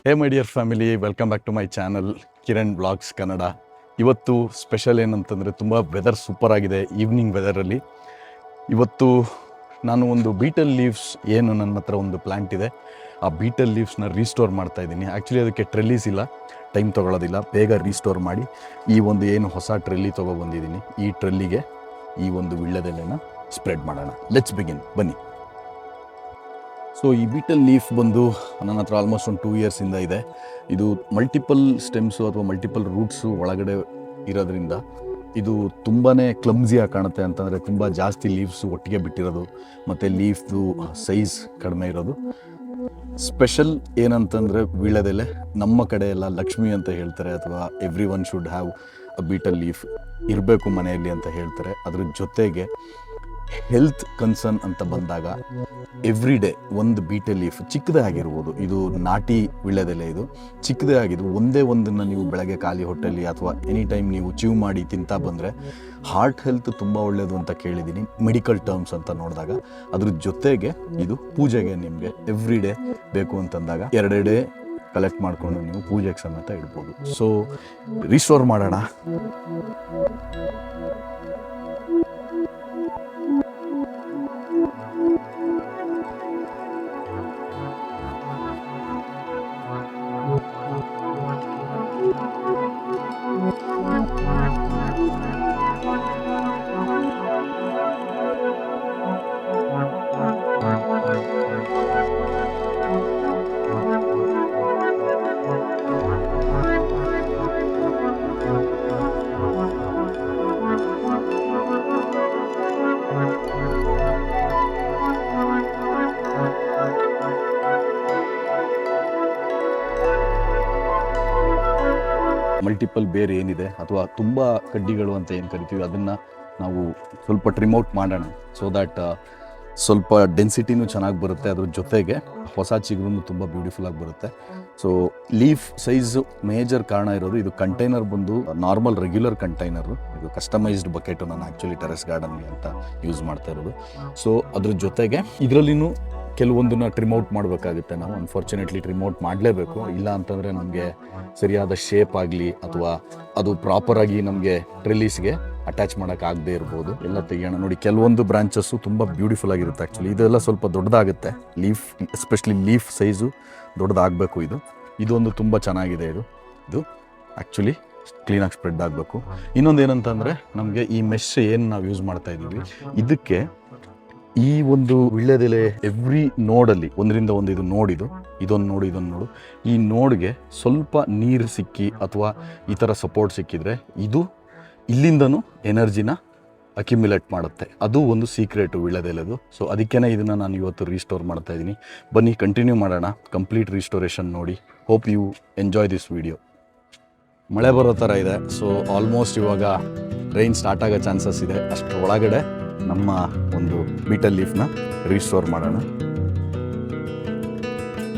Hey my dear family, welcome back to my channel Kiran blogs Kannada. ಇವತ್ತು special ಏನಂತಂದರೆ ತುಂಬ weather super ಆಗಿದೆ. Evening ವೆದರಲ್ಲಿ ಇವತ್ತು ನಾನು ಒಂದು ಬೀಟಲ್ ಲೀವ್ಸ್ ಏನು ನನ್ನ ಹತ್ರ ಒಂದು ಪ್ಲ್ಯಾಂಟ್ ಇದೆ, ಆ ಬೀಟಲ್ ಲೀವ್ಸ್ನ ರೀಸ್ಟೋರ್ ಮಾಡ್ತಾಯಿದ್ದೀನಿ. ಆ್ಯಕ್ಚುಲಿ ಅದಕ್ಕೆ ಟ್ರೆಲ್ಲೀಸ್ ಇಲ್ಲ, ಟೈಮ್ ತೊಗೊಳ್ಳೋದಿಲ್ಲ, ಬೇಗ ರೀಸ್ಟೋರ್ ಮಾಡಿ ಈ ಒಂದು ಏನು ಹೊಸ ಟ್ರೆಲ್ಲಿ ತೊಗೊಬಂದಿದ್ದೀನಿ, ಈ ಟ್ರೆಲ್ಲಿಗೆ ಈ ಒಂದು ವೀಳ್ಯದೆಲೆನ ಸ್ಪ್ರೆಡ್ ಮಾಡೋಣ. ಲೆಟ್ಸ್ ಬಿಗಿನ್, ಬನ್ನಿ. ಸೊ ಈ ಬೀಟಲ್ ಲೀಫ್ ಬಂದು ನನ್ನ ಹತ್ರ ಆಲ್ಮೋಸ್ಟ್ ಒಂದು 2 ಇಯರ್ಸಿಂದ ಇದೆ. ಇದು ಮಲ್ಟಿಪಲ್ ಸ್ಟೆಮ್ಸು ಅಥವಾ ಮಲ್ಟಿಪಲ್ ರೂಟ್ಸು ಒಳಗಡೆ ಇರೋದ್ರಿಂದ ಇದು ತುಂಬಾ ಕ್ಲಮ್ಸಿಯಾಗಿ ಕಾಣುತ್ತೆ. ಅಂತಂದರೆ ತುಂಬ ಜಾಸ್ತಿ ಲೀವ್ಸು ಒಟ್ಟಿಗೆ ಬಿಟ್ಟಿರೋದು ಮತ್ತು ಲೀಫ್ದು ಸೈಜ್ ಕಡಿಮೆ ಇರೋದು. ಸ್ಪೆಷಲ್ ಏನಂತಂದರೆ ವೀಳ್ಯದೆಲೆ ನಮ್ಮ ಕಡೆ ಎಲ್ಲ ಲಕ್ಷ್ಮಿ ಅಂತ ಹೇಳ್ತಾರೆ, ಅಥವಾ every one should have a Beetal leaf ಇರಬೇಕು ಮನೆಯಲ್ಲಿ ಅಂತ ಹೇಳ್ತಾರೆ. ಅದ್ರ ಜೊತೆಗೆ ಹೆಲ್ತ್ ಕನ್ಸರ್ನ್ ಅಂತ ಬಂದಾಗ ಎವ್ರಿ ಡೇ ಒಂದು ಬೀಟಲ್ ಲೀಫ್ ಚಿಕ್ಕದೇ ಆಗಿರ್ಬೋದು, ಇದು ನಾಟಿ ವೀಳ್ಯದೆಲೆ, ಇದು ಚಿಕ್ಕದೇ ಆಗಿದ್ದು ಒಂದೇ ಒಂದನ್ನು ನೀವು ಬೆಳಗ್ಗೆ ಖಾಲಿ ಹೊಟ್ಟೆಯಲ್ಲಿ ಅಥವಾ ಎನಿ ಟೈಮ್ ನೀವು ಚೀವ್ ಮಾಡಿ ತಿಂತಾ ಬಂದರೆ ಹಾರ್ಟ್ ಹೆಲ್ತ್ ತುಂಬ ಒಳ್ಳೆಯದು ಅಂತ ಕೇಳಿದ್ದೀನಿ ಮೆಡಿಕಲ್ ಟರ್ಮ್ಸ್ ಅಂತ ನೋಡಿದಾಗ. ಅದ್ರ ಜೊತೆಗೆ ಇದು ಪೂಜೆಗೆ ನಿಮಗೆ ಎವ್ರಿ ಡೇ ಬೇಕು ಅಂತಂದಾಗ 2 ಡೇ ಕಲೆಕ್ಟ್ ಮಾಡಿಕೊಂಡು ನೀವು ಪೂಜೆಗೆ ಸಮೇತ ಇಡ್ಬೋದು. ಸೊ ರಿಸ್ಟೋರ್ ಮಾಡೋಣ. ಮಲ್ಟಿಪಲ್ ಬೇರ್ ಏನಿದೆ ಅಥವಾ ತುಂಬ ಕಡ್ಡಿಗಳು ಅಂತ ಏನು ಕರಿತೀವಿ ಅದನ್ನು ನಾವು ಸ್ವಲ್ಪ ಟ್ರಿಮೌಟ್ ಮಾಡೋಣ. ಸೊ ದ್ಯಾಟ್ ಸ್ವಲ್ಪ ಡೆನ್ಸಿಟಿನೂ ಚೆನ್ನಾಗಿ ಬರುತ್ತೆ, ಅದ್ರ ಜೊತೆಗೆ ಹೊಸ ಚಿಗುರು ತುಂಬ ಬ್ಯೂಟಿಫುಲ್ಲಾಗಿ ಬರುತ್ತೆ. ಸೊ ಲೀಫ್ ಸೈಜು ಮೇಜರ್ ಕಾರಣ ಇರೋದು ಇದು ಕಂಟೈನರ್ ಬಂದು ನಾರ್ಮಲ್ ರೆಗ್ಯುಲರ್ ಕಂಟೈನರು, ಇದು ಕಸ್ಟಮೈಸ್ಡ್ ಬಕೆಟು ನಾನು ಆ್ಯಕ್ಚುಲಿ ಟೆರೆಸ್ ಗಾರ್ಡನ್ಗೆ ಅಂತ ಯೂಸ್ ಮಾಡ್ತಾ ಇರೋದು. ಸೊ ಅದ್ರ ಜೊತೆಗೆ ಇದರಲ್ಲಿನೂ ಕೆಲವೊಂದನ್ನು ಟ್ರಿಮೌಟ್ ಮಾಡಬೇಕಾಗುತ್ತೆ. ನಾವು ಅನ್ಫಾರ್ಚುನೇಟ್ಲಿ ಟ್ರಿಮೌಟ್ ಮಾಡಲೇಬೇಕು, ಇಲ್ಲ ಅಂತಂದರೆ ನಮಗೆ ಸರಿಯಾದ ಶೇಪ್ ಆಗಲಿ ಅಥವಾ ಅದು ಪ್ರಾಪರಾಗಿ ನಮಗೆ ಟ್ರೆಲ್ಲೀಸ್ಗೆ ಅಟ್ಯಾಚ್ ಮಾಡೋಕ್ಕಾಗದೇ ಇರ್ಬೋದು. ಎಲ್ಲ ತೆಗಿಯೋಣ. ನೋಡಿ, ಕೆಲವೊಂದು ಬ್ರಾಂಚಸ್ಸು ತುಂಬ ಬ್ಯೂಟಿಫುಲ್ ಆಗಿರುತ್ತೆ. ಆ್ಯಕ್ಚುಲಿ ಇದೆಲ್ಲ ಸ್ವಲ್ಪ ದೊಡ್ಡದಾಗುತ್ತೆ, ಲೀಫ್ ಎಸ್ಪೆಷಲಿ ಲೀಫ್ ಸೈಜು ದೊಡ್ಡದಾಗಬೇಕು. ಇದೊಂದು ತುಂಬ ಚೆನ್ನಾಗಿದೆ. ಇದು ಆ್ಯಕ್ಚುಲಿ ಕ್ಲೀನಾಗಿ ಸ್ಪ್ರೆಡ್ ಆಗಬೇಕು. ಇನ್ನೊಂದು ಏನಂತಂದರೆ ನಮಗೆ ಈ ಮೆಶ್ ಏನು ನಾವು ಯೂಸ್ ಮಾಡ್ತಾ ಇದ್ದೀವಿ, ಇದಕ್ಕೆ ಈ ಒಂದು ವೀಳ್ಯದೆಲೆ ಎವ್ರಿ ನೋಡಲ್ಲಿ ಒಂದರಿಂದ ಒಂದು ಇದು ನೋಡಿದು ಇದೊಂದು ನೋಡು ಈ ನೋಡ್ಗೆ ಸ್ವಲ್ಪ ನೀರು ಸಿಕ್ಕಿ ಅಥವಾ ಈ ಥರ ಸಪೋರ್ಟ್ ಸಿಕ್ಕಿದ್ರೆ ಇದು ಇಲ್ಲಿಂದನೂ ಎನರ್ಜಿನ ಅಕ್ಯುಮ್ಯುಲೇಟ್ ಮಾಡುತ್ತೆ. ಅದು ಒಂದು ಸೀಕ್ರೆಟು ವೀಳ್ಯದೆಲೆದು. ಸೊ ಅದಕ್ಕೇ ಇದನ್ನು ನಾನು ಇವತ್ತು ರೀಸ್ಟೋರ್ ಮಾಡ್ತಾ ಇದ್ದೀನಿ. ಬನ್ನಿ ಕಂಟಿನ್ಯೂ ಮಾಡೋಣ ಕಂಪ್ಲೀಟ್ ರೀಸ್ಟೋರೇಷನ್ ನೋಡಿ. Hope you enjoy this video. ಮಳೆ ಬರೋ ಥರ ಇದೆ. ಸೊ ಆಲ್ಮೋಸ್ಟ್ ಇವಾಗ ರೈನ್ ಸ್ಟಾರ್ಟ್ ಆಗೋ ಚಾನ್ಸಸ್ ಇದೆ. ಅಷ್ಟರ ಒಳಗಡೆ ನಮ್ಮ ಒಂದು ಬೀಟಲ್ ಲೀಫ್ನ ರೀಸ್ಟೋರ್ ಮಾಡೋಣ.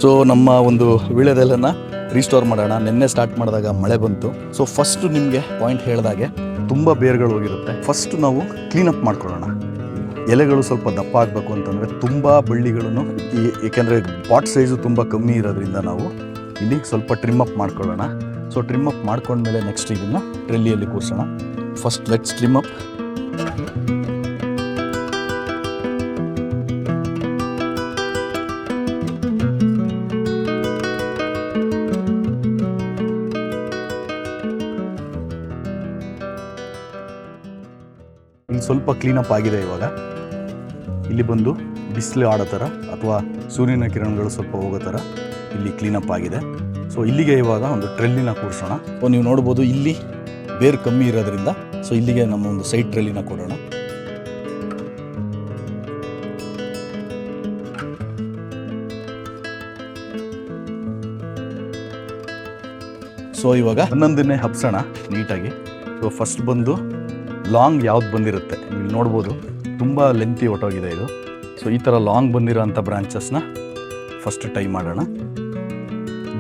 ಸೊ ನಮ್ಮ ಒಂದು ವೀಳ್ಯದೆಲೆನ ರೀಸ್ಟೋರ್ ಮಾಡೋಣ. ನಿನ್ನೆ ಸ್ಟಾರ್ಟ್ ಮಾಡಿದಾಗ ಮಳೆ ಬಂತು. ಸೊ ಫಸ್ಟು ನಿಮಗೆ ಪಾಯಿಂಟ್ ಹೇಳಿದಾಗೆ ತುಂಬ ಬೇರ್ಗಳು ಹೋಗಿರುತ್ತೆ. ಫಸ್ಟು ನಾವು ಕ್ಲೀನಪ್ ಮಾಡ್ಕೊಳ್ಳೋಣ. ಎಲೆಗಳು ಸ್ವಲ್ಪ ದಪ್ಪ ಆಗಬೇಕು ಅಂತಂದರೆ ತುಂಬ ಬಳ್ಳಿಗಳನ್ನು ಏಕೆಂದರೆ ಪಾಟ್ ಸೈಜು ತುಂಬ ಕಮ್ಮಿ ಇರೋದ್ರಿಂದ ನಾವು ಇಲ್ಲಿ ಸ್ವಲ್ಪ ಟ್ರಿಮ್ಮಪ್ ಮಾಡ್ಕೊಳ್ಳೋಣ. ಸೊ ಟ್ರಿಮ್ಮಪ್ ಮಾಡ್ಕೊಂಡ್ಮೇಲೆ ನೆಕ್ಸ್ಟ್ ಇದನ್ನು ಟ್ರೆಲ್ಲಿಯಲ್ಲಿ ಕೂರಿಸೋಣ. First let's ಟ್ರಿಮ್ಮಪ್. ಇಲ್ಲಿ ಸ್ವಲ್ಪ ಕ್ಲೀನಪ್ ಆಗಿದೆ. ಇವಾಗ ಇಲ್ಲಿ ಬಂದು ಬಿಸಿಲು ಆಡೋ ಥರ ಅಥವಾ ಸೂರ್ಯನ ಕಿರಣಗಳು ಸ್ವಲ್ಪ ಹೋಗೋ ಥರ ಇಲ್ಲಿ ಕ್ಲೀನಪ್ ಆಗಿದೆ. ಸೊ ಇಲ್ಲಿಗೆ ಇವಾಗ ಒಂದು ಟ್ರೆಲ್ಲಿನ ಕೂರಿಸೋಣ. ನೀವು ನೋಡ್ಬೋದು ಇಲ್ಲಿ ಬೇರು ಕಮ್ಮಿ ಇರೋದ್ರಿಂದ ಸೊ ಇಲ್ಲಿಗೆ ನಮ್ಮ ಒಂದು ಸೈಡ್ ಟ್ರೆಲ್ಲಿನ ಕೊಡೋಣ. ಸೊ ಇವಾಗ 11ನೇ ಹಬ್ಸೋಣ ನೀಟಾಗಿ. ಸೊ ಫಸ್ಟ್ ಬಂದು ಲಾಂಗ್ ಯಾವ್ದು ಬಂದಿರುತ್ತೆ ನೀವು ನೋಡ್ಬೋದು, ತುಂಬ ಲೆಂತಿ ಹೊಟ್ಟೋಗಿದೆ ಇದು. ಸೊ ಈ ಥರ ಲಾಂಗ್ ಬಂದಿರೋ ಅಂಥ ಬ್ರಾಂಚಸ್ನ ಫಸ್ಟ್ ಟೈ ಮಾಡೋಣ.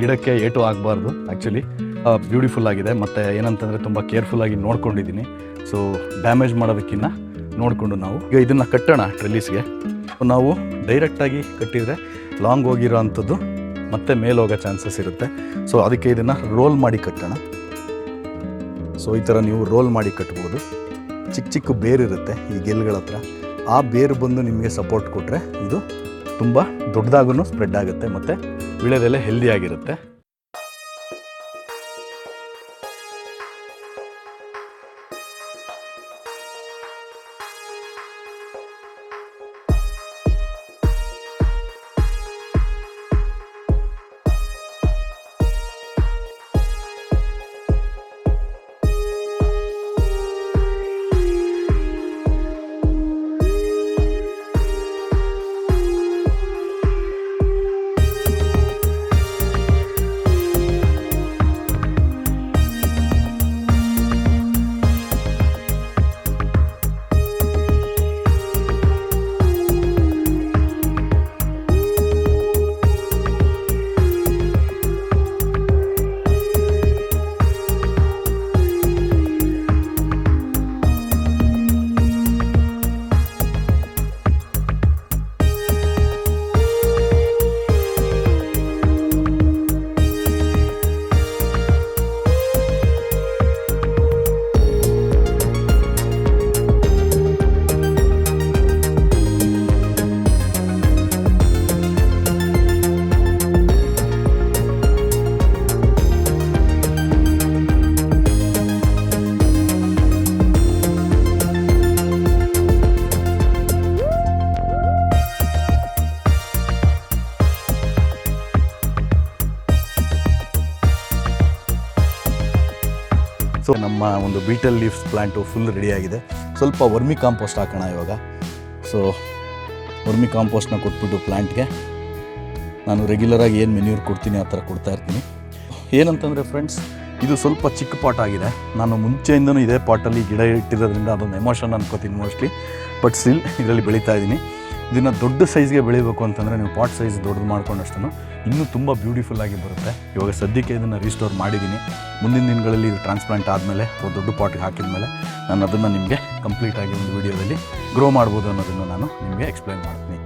ಗಿಡಕ್ಕೆ ಏಟು ಆಗಬಾರ್ದು. ಆ್ಯಕ್ಚುಲಿ ಬ್ಯೂಟಿಫುಲ್ ಆಗಿದೆ, ಮತ್ತು ಏನಂತಂದರೆ ತುಂಬ ಕೇರ್ಫುಲ್ಲಾಗಿ ನೋಡ್ಕೊಂಡಿದ್ದೀನಿ. ಸೊ ಡ್ಯಾಮೇಜ್ ಮಾಡೋದಕ್ಕಿಂತ ನೋಡಿಕೊಂಡು ನಾವು ಈಗ ಇದನ್ನು ಕಟ್ಟೋಣ ಟ್ರೆಲ್ಲೀಸ್ಗೆ. ನಾವು ಡೈರೆಕ್ಟಾಗಿ ಕಟ್ಟಿದರೆ ಲಾಂಗ್ ಹೋಗಿರೋ ಅಂಥದ್ದು ಮತ್ತೆ ಮೇಲೆ ಹೋಗೋ ಚಾನ್ಸಸ್ ಇರುತ್ತೆ. ಸೊ ಅದಕ್ಕೆ ಇದನ್ನು ರೋಲ್ ಮಾಡಿ ಕಟ್ಟೋಣ. ಸೊ ಈ ಥರ ನೀವು ರೋಲ್ ಮಾಡಿ ಕಟ್ಬೋದು. ಚಿಕ್ಕ ಚಿಕ್ಕ ಬೇರಿರುತ್ತೆ ಈ ಗೆಲ್ಗಳ ಹತ್ರ, ಆ ಬೇರು ಬಂದು ನಿಮಗೆ ಸಪೋರ್ಟ್ ಕೊಟ್ಟರೆ ಇದು ತುಂಬ ದೊಡ್ಡದಾಗೂ ಸ್ಪ್ರೆಡ್ ಆಗುತ್ತೆ ಮತ್ತು ವೀಳ್ಯದೆಲೆ ಹೆಲ್ದಿಯಾಗಿರುತ್ತೆ. ಸೊ ನಮ್ಮ ಒಂದು ಬೀಟಲ್ ಲೀವ್ಸ್ ಪ್ಲ್ಯಾಂಟು ಫುಲ್ ರೆಡಿಯಾಗಿದೆ. ಸ್ವಲ್ಪ ವರ್ಮಿ ಕಾಂಪೋಸ್ಟ್ ಹಾಕೋಣ ಇವಾಗ. ಸೊ ವರ್ಮಿ ಕಾಂಪೋಸ್ಟ್ನ ಕೊಟ್ಬಿಟ್ಟು ಪ್ಲ್ಯಾಂಟ್ಗೆ ನಾನು ರೆಗ್ಯುಲರಾಗಿ ಏನು ಮೆನ್ಯೂರ್ ಕೊಡ್ತೀನಿ ಆ ಥರ ಕೊಡ್ತಾ ಇರ್ತೀನಿ. ಏನಂತಂದರೆ ಫ್ರೆಂಡ್ಸ್, ಇದು ಸ್ವಲ್ಪ ಚಿಕ್ಕ ಪಾಟ್ ಆಗಿದೆ. ನಾನು ಮುಂಚೆಯಿಂದನೂ ಇದೇ ಪಾಟಲ್ಲಿ ಗಿಡ ಇಟ್ಟಿರೋದ್ರಿಂದ ಅದೊಂದು ಎಮೋಷನ್ ಅನ್ಕೋತೀನಿ ಮೋಸ್ಟ್ಲಿ. ಬಟ್ ಸ್ಟಿಲ್ ಇದರಲ್ಲಿ ಬೆಳೀತಾ ಇದ್ದೀನಿ. ಇದನ್ನು ದೊಡ್ಡ ಸೈಜ್ಗೆ ಬೆಳಿಬೇಕು ಅಂತಂದರೆ ನೀವು ಪಾಟ್ ಸೈಜ್ ದೊಡ್ಡದು ಮಾಡ್ಕೊಂಡಷ್ಟು ಇನ್ನೂ ತುಂಬ ಬ್ಯೂಟಿಫುಲ್ಲಾಗಿ ಬರುತ್ತೆ. ಇವಾಗ ಸದ್ಯಕ್ಕೆ ಇದನ್ನು ರೀಸ್ಟೋರ್ ಮಾಡಿದ್ದೀನಿ. ಮುಂದಿನ ದಿನಗಳಲ್ಲಿ ಇದು ಟ್ರಾನ್ಸ್ಪ್ಲಾಂಟ್ ಆದಮೇಲೆ ಅಥವಾ ದೊಡ್ಡ ಪಾಟ್ಗೆ ಹಾಕಿದ ಮೇಲೆ ನಾನು ಅದನ್ನು ನಿಮಗೆ ಕಂಪ್ಲೀಟಾಗಿ ಒಂದು ವಿಡಿಯೋದಲ್ಲಿ ಗ್ರೋ ಮಾಡ್ಬೋದು ಅನ್ನೋದನ್ನು ನಾನು ನಿಮಗೆ ಎಕ್ಸ್ಪ್ಲೈನ್ ಮಾಡ್ತೀನಿ.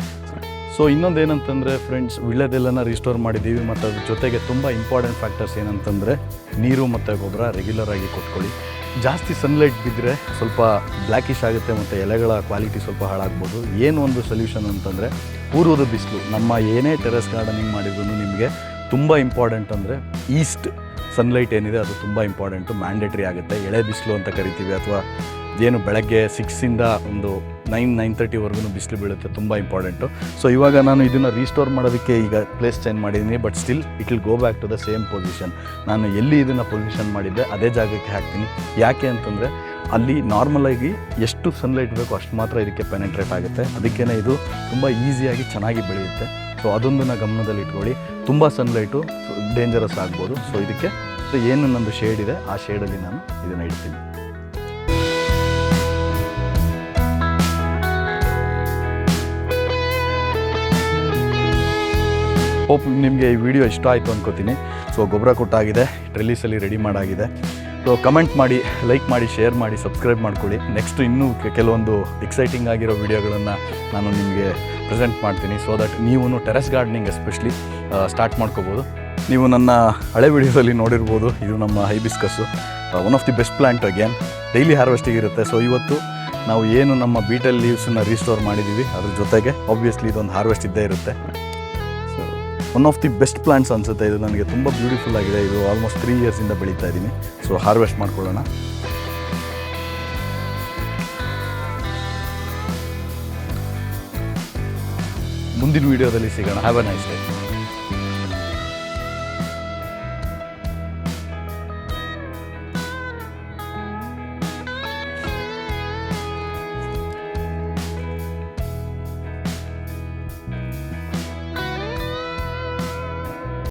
ಸೊ ಇನ್ನೊಂದು ಏನಂತಂದರೆ ಫ್ರೆಂಡ್ಸ್, ವೀಳ್ಯದೆಲೆನ ರೀಸ್ಟೋರ್ ಮಾಡಿದ್ದೀವಿ ಮತ್ತು ಅದ್ರ ಜೊತೆಗೆ ತುಂಬ ಇಂಪಾರ್ಟೆಂಟ್ ಫ್ಯಾಕ್ಟರ್ಸ್ ಏನಂತಂದರೆ ನೀರು ಮತ್ತು ಗೊಬ್ಬರ ರೆಗ್ಯುಲರಾಗಿ ಕೊಟ್ಕೊಳ್ಳಿ. ಜಾಸ್ತಿ ಸನ್ಲೈಟ್ ಬಿದ್ದರೆ ಸ್ವಲ್ಪ ಬ್ಲ್ಯಾಕಿಶ್ ಆಗುತ್ತೆ ಮತ್ತು ಎಲೆಗಳ ಕ್ವಾಲಿಟಿ ಸ್ವಲ್ಪ ಹಾಳಾಗ್ಬೋದು. ಏನು ಒಂದು ಸೊಲ್ಯೂಷನ್ ಅಂತಂದರೆ ಪೂರ್ವದ ಬಿಸಿಲು. ನಮ್ಮ ಏನೇ ಟೆರೆಸ್ ಗಾರ್ಡನಿಂಗ್ ಮಾಡಿದ್ರು ನಿಮಗೆ ತುಂಬ ಇಂಪಾರ್ಟೆಂಟ್ ಅಂದರೆ ಈಸ್ಟ್ ಸನ್ಲೈಟ್ ಏನಿದೆ ಅದು ತುಂಬ ಇಂಪಾರ್ಟೆಂಟು, ಮ್ಯಾಂಡೇಟ್ರಿ ಆಗುತ್ತೆ. ಎಳೆ ಬಿಸಿಲು ಅಂತ ಕರಿತೀವಿ, ಅಥವಾ ಏನು ಬೆಳಗ್ಗೆ 6ಇಂದ ಒಂದು 9-9:30ವರೆಗೂ ಬಿಸಿಲು ಬೀಳುತ್ತೆ, ತುಂಬ ಇಂಪಾರ್ಟೆಂಟು. ಸೊ ಇವಾಗ ನಾನು ಇದನ್ನು ರೀಸ್ಟೋರ್ ಮಾಡೋದಕ್ಕೆ ಈಗ ಪ್ಲೇಸ್ ಚೇಂಜ್ ಮಾಡಿದ್ದೀನಿ. But still it will go back to the same position. ನಾನು ಎಲ್ಲಿ ಇದನ್ನು ಪೊಸಿಷನ್ ಮಾಡಿದ್ದೆ ಅದೇ ಜಾಗಕ್ಕೆ ಹಾಕ್ತೀನಿ. ಯಾಕೆ ಅಂತಂದರೆ ಅಲ್ಲಿ ನಾರ್ಮಲಾಗಿ ಎಷ್ಟು ಸನ್ಲೈಟ್ ಬೇಕೋ ಅಷ್ಟು ಮಾತ್ರ ಇದಕ್ಕೆ ಪೆನೆಟ್ರೇಟ್ ಆಗುತ್ತೆ. ಅದಕ್ಕೇ ಇದು ತುಂಬ ಈಸಿಯಾಗಿ ಚೆನ್ನಾಗಿ ಬೆಳೆಯುತ್ತೆ. ಸೊ ಅದೊಂದನ್ನು ಗಮನದಲ್ಲಿ ಇಟ್ಕೊಳ್ಳಿ. ತುಂಬ ಸನ್ಲೈಟು ಡೇಂಜರಸ್ ಆಗ್ಬೋದು. ಸೊ ಇದಕ್ಕೆ ಏನು ನಂದು ಶೇಡ್ ಇದೆ ಆ ಶೇಡಲ್ಲಿ ನಾನು ಇದನ್ನು ಇಡ್ತೀನಿ. ಹೋಪ್ ನಿಮಗೆ ಈ ವಿಡಿಯೋ ಇಷ್ಟ ಆಯಿತು ಅನ್ಕೋತೀನಿ. ಸೊ ಗೊಬ್ಬರ ಕೊಟ್ಟಾಗಿದೆ, ಟ್ರೆಲ್ಲಿಸಲ್ಲಿ ರೆಡಿ ಮಾಡಾಗಿದೆ. ಸೊ ಕಮೆಂಟ್ ಮಾಡಿ, ಲೈಕ್ ಮಾಡಿ, ಶೇರ್ ಮಾಡಿ, ಸಬ್ಸ್ಕ್ರೈಬ್ ಮಾಡ್ಕೊಳ್ಳಿ. ನೆಕ್ಸ್ಟ್ ಇನ್ನೂ ಕೆಲವೊಂದು ಎಕ್ಸೈಟಿಂಗ್ ಆಗಿರೋ ವಿಡಿಯೋಗಳನ್ನು ನಾನು ನಿಮಗೆ ಪ್ರೆಸೆಂಟ್ ಮಾಡ್ತೀನಿ. ಸೊ ದಟ್ ನೀವು ಟೆರೆಸ್ ಗಾರ್ಡನಿಂಗ್ ಎಸ್ಪೆಷಲಿ ಸ್ಟಾರ್ಟ್ ಮಾಡ್ಕೋಬೋದು. ನೀವು ನನ್ನ ಹಳೆ ವಿಡಿಯೋದಲ್ಲಿ ನೋಡಿರ್ಬೋದು, ಇದು ನಮ್ಮ hibiscus, one of the best plant again. Daily harvesting ಇರುತ್ತೆ. ಸೊ ಇವತ್ತು ನಾವು ಏನು ನಮ್ಮ ಬೀಟಲ್ ಲೀವ್ಸನ್ನು ರೀಸ್ಟೋರ್ ಮಾಡಿದ್ದೀವಿ ಅದ್ರ ಜೊತೆಗೆ ಆಬ್ವಿಯಸ್ಲಿ ಇದೊಂದು ಹಾರ್ವೆಸ್ಟ್ ಇದ್ದೇ ಇರುತ್ತೆ. So one of the best plants ಅನಿಸುತ್ತೆ ಇದು. ನನಗೆ ತುಂಬ ಬ್ಯೂಟಿಫುಲ್ ಆಗಿದೆ. ಇದು ಆಲ್ಮೋಸ್ಟ್ 3 ಇಯರ್ಸಿಂದ ಬೆಳೀತಾ ಇದ್ದೀನಿ. ಸೊ ಹಾರ್ವೆಸ್ಟ್ ಮಾಡ್ಕೊಳ್ಳೋಣ. ಮುಂದಿನ ವೀಡಿಯೋದಲ್ಲಿ ಸಿಗೋಣ. Have a nice day.